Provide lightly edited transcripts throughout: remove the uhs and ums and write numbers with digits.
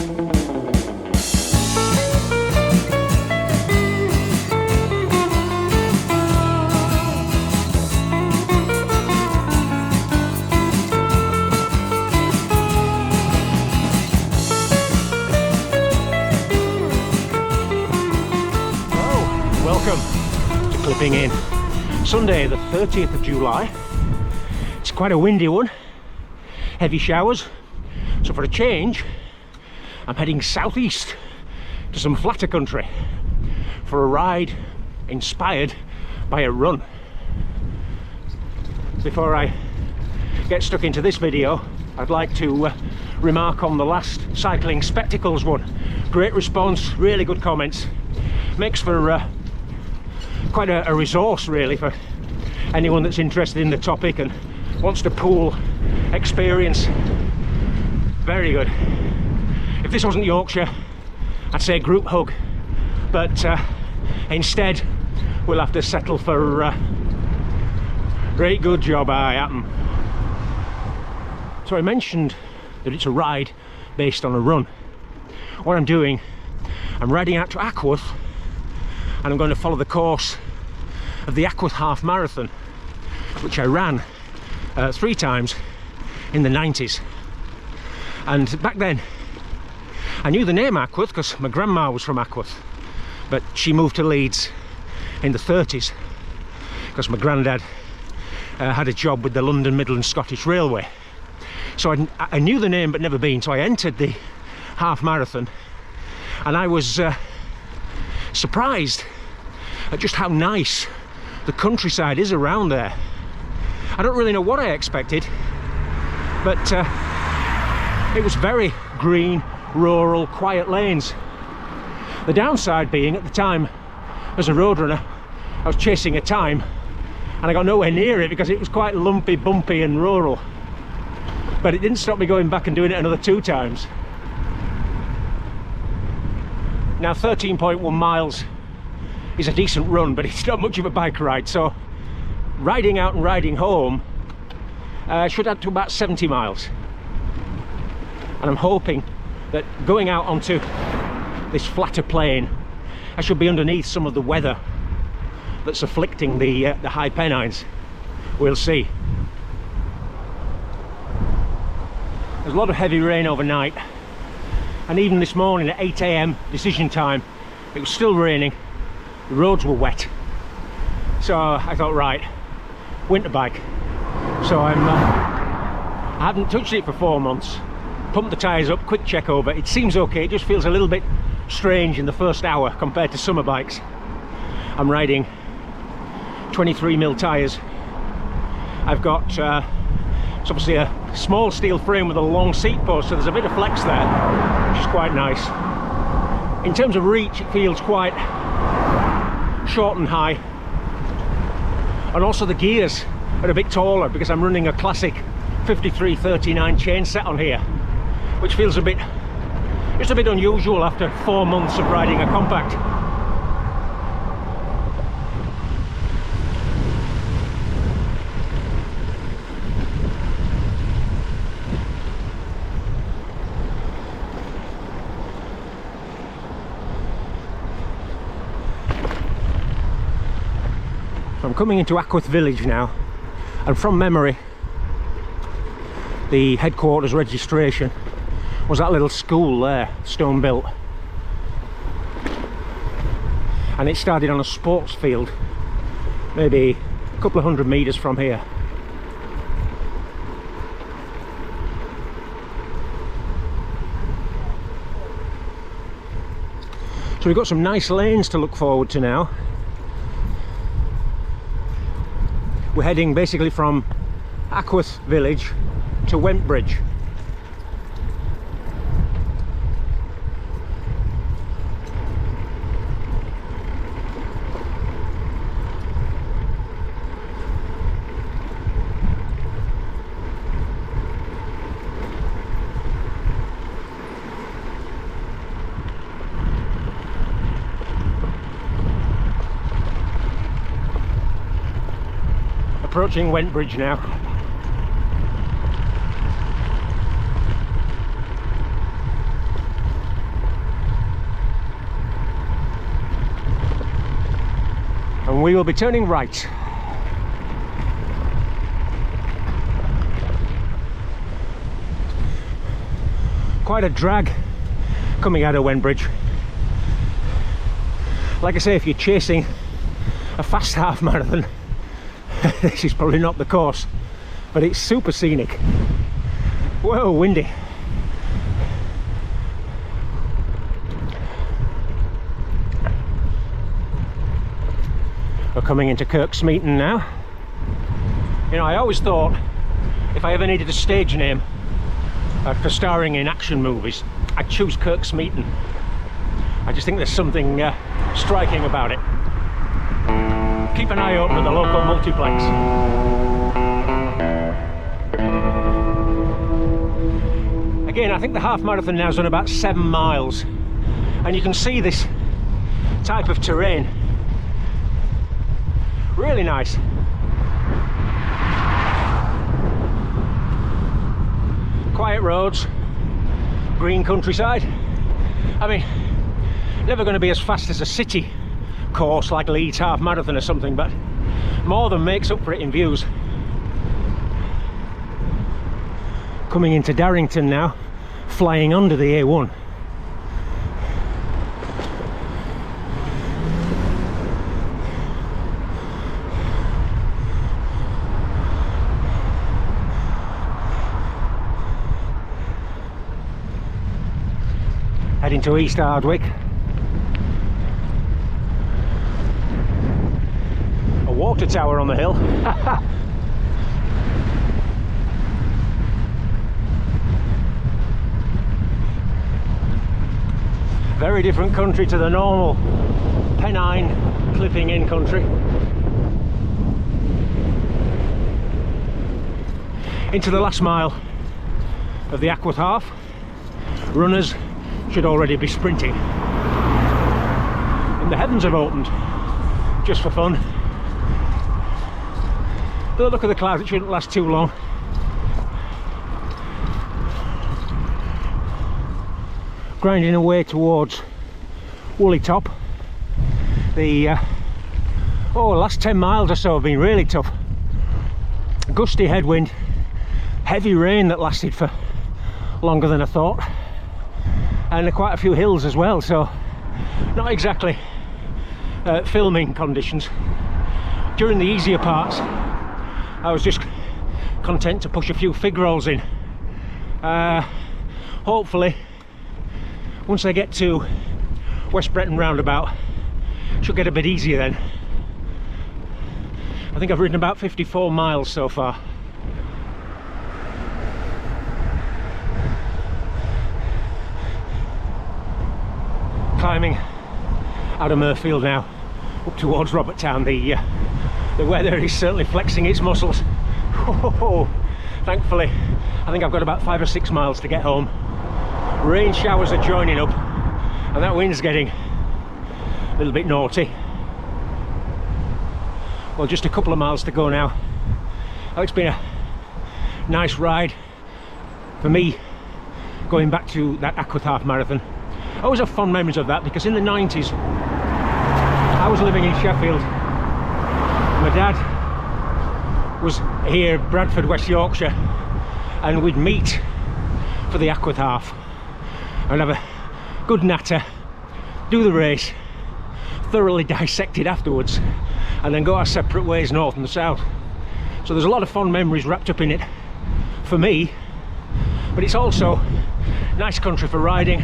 Welcome to Clipping In. Sunday the 30th of July. It's quite a windy one, heavy showers, so for a change I'm heading southeast to some flatter country for a ride inspired by a run. Before I get stuck into this video, I'd like to remark on the last cycling spectacles one. Great response, really good comments, makes for quite a resource really for anyone that's interested in the topic and wants to pool experience. Very good. If this wasn't Yorkshire, I'd say group hug, but instead we'll have to settle for great good job I happen. So I mentioned that it's a ride based on a run. What I'm doing, I'm riding out to Ackworth and I'm going to follow the course of the Ackworth Half Marathon, which I ran 3 times in the 90s. And back then I knew the name Ackworth because my grandma was from Ackworth, but she moved to Leeds in the 30s because my granddad had a job with the London Midland Scottish Railway. So I knew the name but never been, so I entered the half marathon and I was surprised at just how nice the countryside is around there. I don't really know what I expected, but it was very green, rural, quiet lanes. The downside being, at the time as a road runner I was chasing a time and I got nowhere near it because it was quite lumpy, bumpy and rural, but it didn't stop me going back and doing it another 2 times. Now 13.1 miles is a decent run, but it's not much of a bike ride, so riding out and riding home should add to about 70 miles. And I'm hoping that going out onto this flatter plain I should be underneath some of the weather that's afflicting the high Pennines. We'll see. There's a lot of heavy rain overnight, and even this morning at 8 AM decision time it was still raining, the roads were wet, so I thought, right, winter bike. So I haven't touched it for 4 months, pumped the tyres up, quick check over, it seems okay, it just feels a little bit strange in the first hour compared to summer bikes. I'm riding 23mm tyres. I've got it's obviously a small steel frame with a long seat post, so there's a bit of flex there, which is quite nice. In terms of reach, it feels quite short and high, and also the gears are a bit taller because I'm running a classic 5339 chain set on here, which feels just a bit unusual after 4 months of riding a compact. I'm coming into Ackworth village now, and from memory the headquarters registration was that little school there, stone built, and it started on a sports field maybe a couple of 100 metres from here. So we've got some nice lanes to look forward to now. We're heading basically from Ackworth village to Wentbridge. Approaching Wentbridge now. and we will be turning right. Quite a drag coming out of Wenbridge. Like I say, if you're chasing a fast half marathon, this is probably not the course, but it's super scenic. Whoa, windy. We're coming into Kirksmeaton now. You know, I always thought if I ever needed a stage name for starring in action movies, I'd choose Kirksmeaton. I just think there's something striking about it. Keep an eye open at the local multiplex. Again, I think the half marathon now is on about 7 miles, and you can see this type of terrain. Really nice. Quiet roads, green countryside. I mean, never going to be as fast as a city course like Leeds Half Marathon or something, but more than makes up for it in views. Coming into Darrington now, flying under the A1. Heading to East Hardwick. A water tower on the hill. Very different country to the normal Pennine clipping in country. Into the last mile of the Ackworth Half. Runners should already be sprinting. And the heavens have opened, just for fun. But look at the clouds, it shouldn't last too long. Grinding away towards Woolly Top. The last 10 miles or so have been really tough. Gusty headwind, heavy rain that lasted for longer than I thought, and quite a few hills as well, so not exactly filming conditions. During the easier parts I was just content to push a few fig rolls in. Hopefully once I get to West Bretton roundabout, it should get a bit easier then. I think I've ridden about 54 miles so far. Climbing out of Murfield now, up towards Robert Town. The weather is certainly flexing its muscles. Thankfully, I think I've got about 5 or 6 miles to get home. Rain showers are joining up, and that wind's getting a little bit naughty. Well, just a couple of miles to go now. Oh, it's been a nice ride for me, going back to that Ackworth Half Marathon. I always have fond memories of that, because in the 90s I was living in Sheffield. My dad was here, Bradford, West Yorkshire, and we'd meet for the Ackworth Half and have a good natter, do the race, thoroughly dissect it afterwards, and then go our separate ways north and south. So there's a lot of fond memories wrapped up in it for me, but it's also nice country for riding.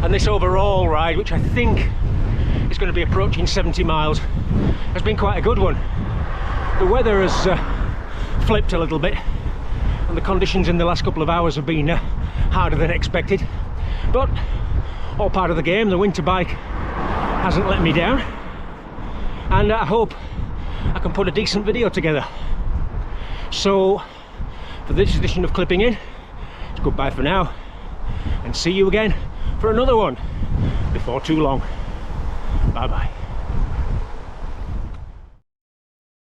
And this overall ride, which I think is going to be approaching 70 miles, has been quite a good one. The weather has flipped a little bit, and the conditions in the last couple of hours have been harder than expected, but all part of the game. The winter bike hasn't let me down, and I hope I can put a decent video together. So for this edition of Clipping In, it's goodbye for now, and see you again for another one before too long. Bye bye.